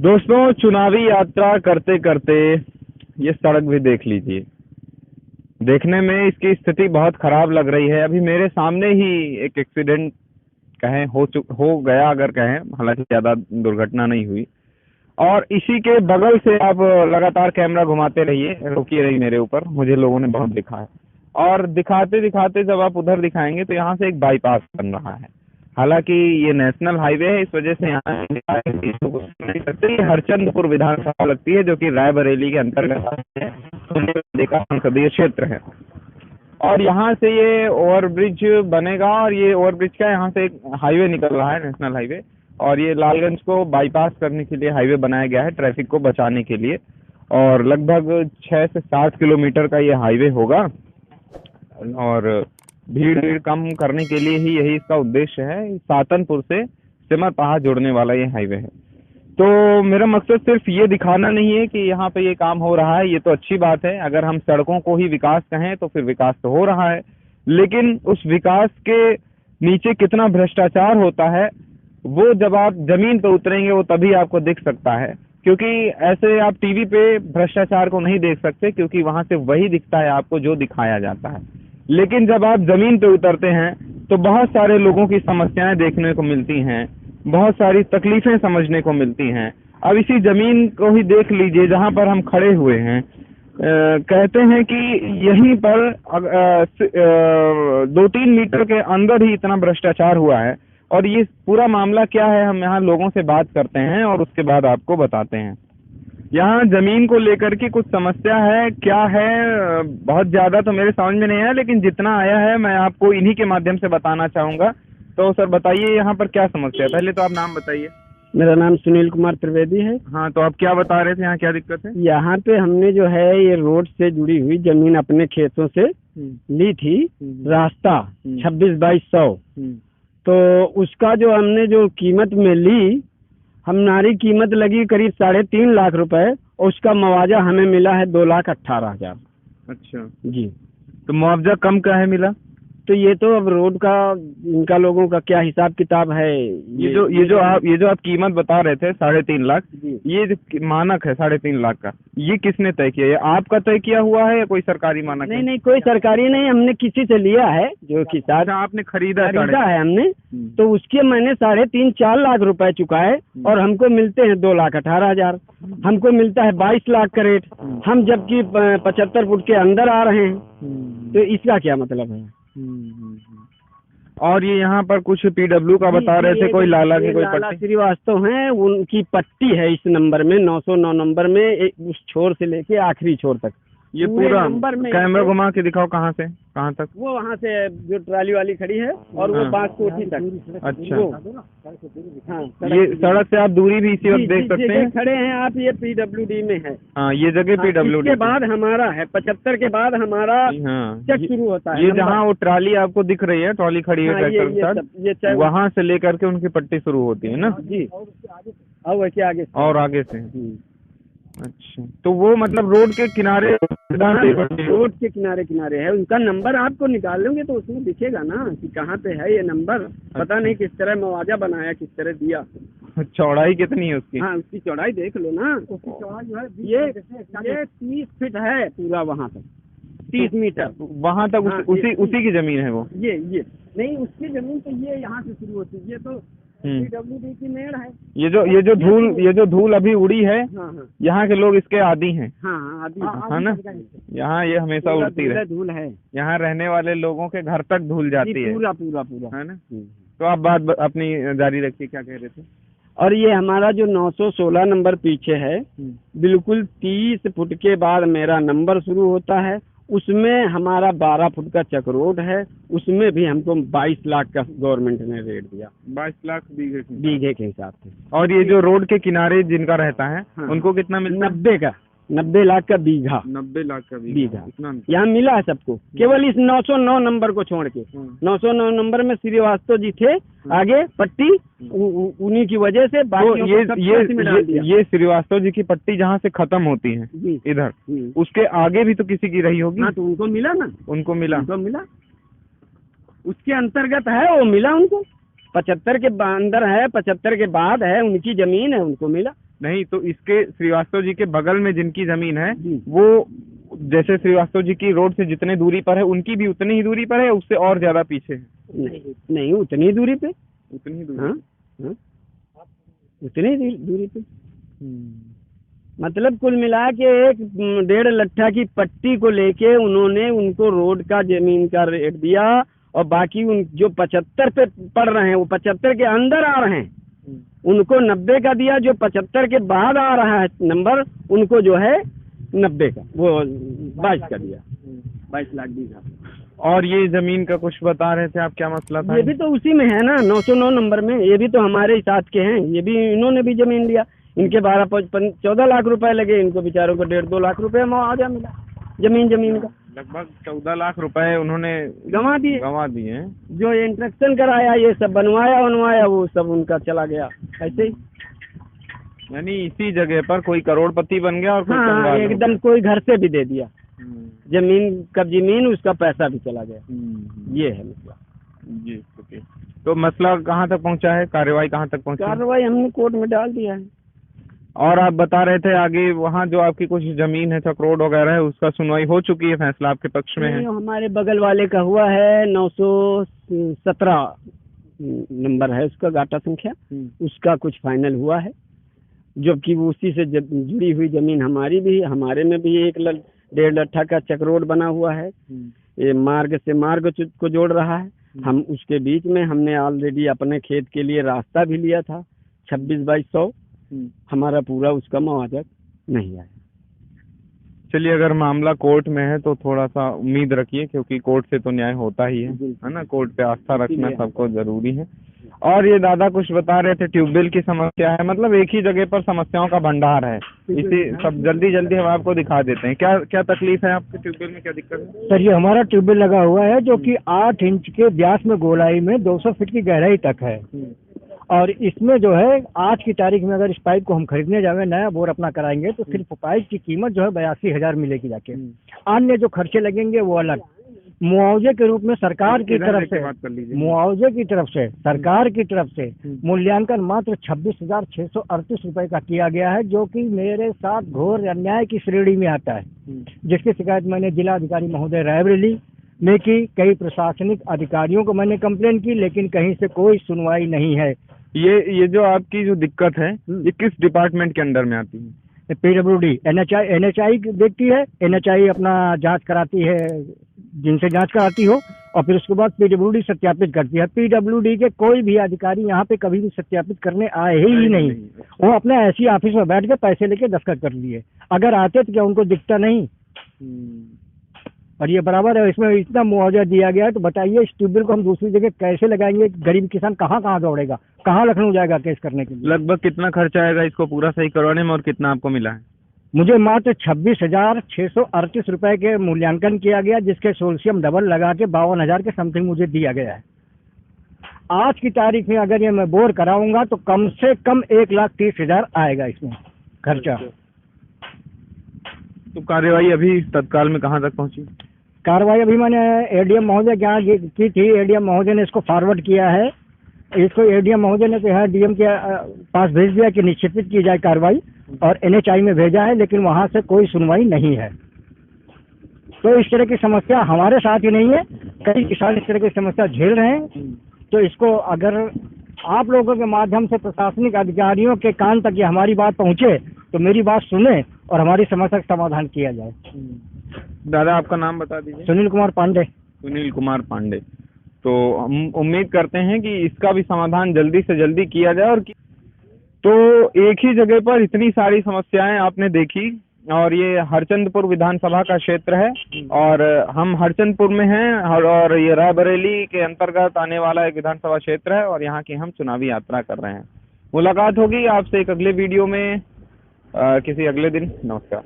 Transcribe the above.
दोस्तों, चुनावी यात्रा करते करते ये सड़क भी देख लीजिए। देखने में इसकी स्थिति बहुत खराब लग रही है। अभी मेरे सामने ही एक एक्सीडेंट कहें हो गया, अगर कहें, हालांकि ज़्यादा दुर्घटना नहीं हुई। और इसी के बगल से आप लगातार कैमरा घुमाते रहिए, रोकिए रही मेरे ऊपर, मुझे लोगों ने बहुत दिखा है। और दिखाते दिखाते जब आप उधर दिखाएंगे तो यहाँ से एक बाईपास बन रहा है। हालांकि ये नेशनल हाईवे है, इस वजह से यहाँ हरचंदपुर विधानसभा लगती है, जो कि रायबरेली के अंतर्गत आती है, देखा संसदीय क्षेत्र है। और यहाँ से ये ओवरब्रिज बनेगा, और ये ओवरब्रिज का यहाँ से एक हाईवे निकल रहा है, नेशनल हाईवे। और ये लालगंज को बाईपास करने के लिए हाईवे बनाया गया है, ट्रैफिक को बचाने के लिए। और लगभग 6 से 7 किलोमीटर का ये हाईवे होगा, और भीड़ कम करने के लिए ही यही इसका उद्देश्य है। सातनपुर से सिमर पहाड़ जोड़ने वाला ये हाईवे है। तो मेरा मकसद सिर्फ ये दिखाना नहीं है कि यहाँ पे ये काम हो रहा है, ये तो अच्छी बात है। अगर हम सड़कों को ही विकास कहें तो फिर विकास तो हो रहा है, लेकिन उस विकास के नीचे कितना भ्रष्टाचार होता है वो जब आप जमीन पे उतरेंगे वो तभी आपको दिख सकता है। क्योंकि ऐसे आप टीवी पे भ्रष्टाचार को नहीं देख सकते, क्योंकि वहां से वही दिखता है आपको जो दिखाया जाता है। लेकिन जब आप जमीन पे उतरते हैं तो बहुत सारे लोगों की समस्याएं देखने को मिलती हैं, बहुत सारी तकलीफें समझने को मिलती हैं। अब इसी जमीन को ही देख लीजिए जहां पर हम खड़े हुए हैं। कहते हैं कि यहीं पर 2-3 मीटर के अंदर ही इतना भ्रष्टाचार हुआ है। और ये पूरा मामला क्या है, हम यहाँ लोगों से बात करते हैं और उसके बाद आपको बताते हैं। यहाँ जमीन को लेकर के कुछ समस्या है, क्या है बहुत ज़्यादा तो मेरे समझ में नहीं आया, लेकिन जितना आया है मैं आपको इन्हीं के माध्यम से बताना चाहूँगा। तो सर बताइए यहाँ पर क्या समस्या है, पहले तो आप नाम बताइए। मेरा नाम सुनील कुमार त्रिवेदी है। हाँ, तो आप क्या बता रहे थे, यहाँ क्या दिक्कत है? यहाँ पे हमने जो है ये रोड से जुड़ी हुई जमीन अपने खेतों से ली थी, रास्ता 26/2200। तो उसका जो हमने जो कीमत में ली, हमारी कीमत लगी करीब 3.5 लाख रुपए, और उसका मुआवजा हमें मिला है 2,18,000। अच्छा जी। तो मुआवजा कम का है मिला? तो ये तो अब रोड का इनका लोगों का क्या हिसाब किताब है। ये जो आप कीमत बता रहे थे 3.5 लाख, ये जो मानक है 3.5 लाख का, ये किसने तय किया? ये आपका तय किया हुआ है या कोई सरकारी मानक? नहीं नहीं, कोई सरकारी नहीं, हमने किसी से लिया है जो किसान। आपने खरीदा है हमने। तो उसके मैंने 3.5-4 लाख रुपए चुकाए, और हमको मिलते हैं 2,18,000। हमको मिलता है 22 लाख का रेट, हम जबकि 75 फुट के अंदर आ रहे हैं। तो इसका क्या मतलब है? और ये यहाँ पर कुछ पीडब्ल्यू का बता रहे थे, कोई लाला की कोई लाला पट्टी? श्रीवास्तव हैं, उनकी पट्टी है इस नंबर में, 909 नंबर में, उस छोर से लेके आखिरी छोर तक। ये पूरा नंबर में कैमरा घुमा के दिखाओ, कहाँ से कहाँ तक? वो वहाँ से जो ट्राली वाली खड़ी है, और वो बांस कोठी तक। अच्छा। हाँ, ये सड़क से आप दूरी भी इसी वक्त देख सकते हैं। खड़े हैं आप, ये PWD में है। हाँ, ये जगह PWD के बाद हमारा है 75 के बाद हमारा चेक शुरू होता है। ये जहाँ वो ट्राली आपको दिख रही है, ट्रॉली खड़ी है ट्रैक्टर के साथ, वहाँ से लेकर के उनकी पट्टी शुरू होती है ना जी। और आगे से। अच्छा, तो वो मतलब रोड के किनारे, रोड के किनारे है। उनका नंबर आपको निकाल लोगे तो उसमें दिखेगा ना कि कहाँ पे है ये नंबर। पता नहीं किस तरह मुआवजा बनाया, किस तरह दिया। चौड़ाई कितनी है उसकी? हाँ, उसकी चौड़ाई देख लो ना। उसकी चौड़ाई जो है ये 30 फीट है पूरा, वहाँ तक 30 मीटर वहाँ तक। उसी की जमीन है वो? ये नहीं, उसकी जमीन तो ये यहाँ से शुरू होती है, ये तो PWD की मेड़ है। ये जो धूल अभी उड़ी है, यहाँ के लोग इसके आदी हैं। हाँ, आदी है ना। यहाँ ये हमेशा उड़ती है, धूल है। यहाँ रहने वाले लोगों के घर तक धूल जाती है, पूरा है ना। तो आप बात अपनी जारी रखिए, क्या कह रहे थे? और ये हमारा जो 916 नंबर पीछे है, बिल्कुल 30 फुट के बाद मेरा नंबर शुरू होता है। उसमें हमारा 12 फुट का चक रोड है, उसमें भी हमको 22 लाख का गवर्नमेंट ने रेट दिया। 22 लाख बीघे के हिसाब से। और ये जो रोड के किनारे जिनका रहता है, उनको कितना मिलता है? 90 लाख का बीघा। 90 लाख का बीघा यहाँ मिला है सबको, केवल इस 909 नंबर को छोड़ के। 909 नंबर में श्रीवास्तव जी थे, आगे पट्टी उन्हीं की वजह से। तो ये श्रीवास्तव जी की पट्टी जहाँ से खत्म होती है इधर, उसके आगे भी तो किसी की रही होगी। हाँ, तो उनको मिला ना। उनको मिला उसके अंतर्गत है, वो मिला उनको। 75 के अंदर है, 75 के बाद है, उनकी जमीन है, उनको मिला। नहीं, तो इसके श्रीवास्तव जी के बगल में जिनकी जमीन है जी। वो जैसे श्रीवास्तव जी की रोड से जितने दूरी पर है उनकी भी उतनी ही दूरी पर है, उससे और ज्यादा पीछे है? नहीं नहीं, उतनी ही दूरी पे। उतनी ही दूरी। हाँ हाँ, उतनी ही दूरी पे। मतलब कुल मिला के 1.5 लट्ठा की पट्टी को लेके उन्होंने उनको रोड का जमीन का रेट दिया, और बाकी उन जो 75 पे पड़ रहे हैं वो 75 के अंदर आ रहे हैं उनको 90 का दिया, जो 75 के बाद आ रहा है नंबर उनको जो है 90 का, वो 22 का दिया, 22 लाख बीघा। और ये जमीन का कुछ बता रहे थे आप, क्या मसला था? ये भी तो उसी में है ना, 909 नंबर में, ये भी तो हमारे ही साथ के हैं, ये भी इन्होंने भी जमीन लिया, इनके 14 लाख रुपए लगे, इनको बेचारों को 1.5-2 लाख रुपए मुआवजा मिला जमीन का। लगभग 14 लाख रुपए उन्होंने गंवा दिए हैं। जो इंस्ट्रक्शन कराया, ये सब बनवाया वो सब उनका चला गया ऐसे ही। यानी इसी जगह पर कोई करोड़पति बन गया और कोई हाँ, कंगाल हो एकदम गया। कोई घर से भी दे दिया, हम्म, जमीन उसका पैसा भी चला गया। ये है मसला। जी ओके। तो मसला कहाँ तक पहुँचा है, कार्रवाई कहाँ तक पहुँची? कार्रवाई हमने कोर्ट में डाल दिया है। और आप बता रहे थे आगे वहाँ जो आपकी कुछ जमीन है चक्रोड वगैरह है उसका सुनवाई हो चुकी है, फैसला आपके पक्ष में है? नहीं, हमारे बगल वाले का हुआ है, 917 नंबर है उसका गाटा संख्या, उसका कुछ फाइनल हुआ है, जबकि वो उसी से जुड़ी हुई जमीन हमारी भी, हमारे में भी 1.5 लट्ठा का चक्रोड बना हुआ है, ये मार्ग से मार्ग को जोड़ रहा है। हम उसके बीच में हमने ऑलरेडी अपने खेत के लिए रास्ता भी लिया था, 26-2200, हमारा पूरा उसका मुआवजा नहीं आया। चलिए, अगर मामला कोर्ट में है तो थोड़ा सा उम्मीद रखिए, क्योंकि कोर्ट से तो न्याय होता ही है ना, कोर्ट पे आस्था रखना सबको जरूरी है। और ये दादा कुछ बता रहे थे ट्यूबवेल की समस्या है, मतलब एक ही जगह पर समस्याओं का भंडार है, इसी सब जल्दी हम आपको दिखा देते हैं। क्या क्या तकलीफ है आपके ट्यूबवेल में, क्या दिक्कत है? सर, ये हमारा ट्यूबवेल लगा हुआ है जो कि 8 इंच के व्यास में गोलाई में 200 फीट की गहराई तक है, और इसमें जो है आज की तारीख में अगर इस पाइप को हम खरीदने जाएंगे, नया बोर अपना कराएंगे, तो सिर्फ पाइप की कीमत जो है 82,000 मिलेगी जाके। अन्य जो खर्चे लगेंगे वो अलग। मुआवजे के रूप में सरकार की तरफ से, सरकार की तरफ से मूल्यांकन मात्र 26,638 रुपए का किया गया है, जो कि मेरे साथ घोर अन्याय की श्रेणी में आता है, जिसकी शिकायत मैंने जिला अधिकारी महोदय रायबरेली में की, कई प्रशासनिक अधिकारियों को मैंने कंप्लेन की, लेकिन कहीं से कोई सुनवाई नहीं है। ये जो आपकी जो दिक्कत है ये किस डिपार्टमेंट के अंडर में आती है? PWD, NHI देखती है, NHI अपना जांच कराती है, जिनसे जांच कराती हो, और फिर उसके बाद PWD सत्यापित करती है। PWD के कोई भी अधिकारी यहाँ पे कभी भी सत्यापित करने आए ही नहीं, वो अपने ऐसी ऑफिस में बैठ के पैसे लेके दस्तखत कर लिए, अगर आते तो क्या उनको दिखता नहीं? और ये बराबर है, इसमें इतना मुआवजा दिया गया है, तो बताइए इस ट्यूबवेल को हम दूसरी जगह कैसे लगाएंगे? गरीब किसान कहाँ दौड़ेगा, कहाँ लखनऊ जाएगा केस करने के लिए? लगभग कितना खर्चा आएगा इसको पूरा सही करवाने में, और कितना आपको मिला है? मुझे मात्र 26,638 रुपए के मूल्यांकन किया गया, जिसके सोल्सियम डबल लगा के 52,000 के समथिंग मुझे दिया गया है। आज की तारीख में अगर ये मैं बोर कराऊंगा तो कम से कम 1,30,000 आएगा इसमें खर्चा। तो कार्यवाही अभी तत्काल में कहाँ तक पहुंची? कार्रवाई अभी मैंने ADM महोदय के यहाँ की थी, ADM महोदय ने इसको फॉरवर्ड किया है, इसको ADM महोदय ने कहा DM के पास भेज दिया कि निश्चित की जाए कार्रवाई, और NHI में भेजा है, लेकिन वहाँ से कोई सुनवाई नहीं है। तो इस तरह की समस्या हमारे साथ ही नहीं है, कई किसान इस तरह की समस्या झेल रहे हैं। तो इसको अगर आप लोगों के माध्यम से प्रशासनिक अधिकारियों के कान तक ये हमारी बात पहुँचे तो मेरी बात सुने और हमारी समस्या का समाधान किया जाए। दादा आपका नाम बता दीजिए। सुनील कुमार पांडे। सुनील कुमार पांडे। तो हम उम्मीद करते हैं कि इसका भी समाधान जल्दी से जल्दी किया जाए। और तो एक ही जगह पर इतनी सारी समस्याएं आपने देखी, और ये हरचंदपुर विधानसभा का क्षेत्र है, और हम हरचंदपुर में हैं, और ये रायबरेली के अंतर्गत आने वाला एक विधानसभा क्षेत्र है, और यहाँ की हम चुनावी यात्रा कर रहे हैं। मुलाकात होगी आपसे एक अगले वीडियो में किसी अगले दिन। नमस्कार।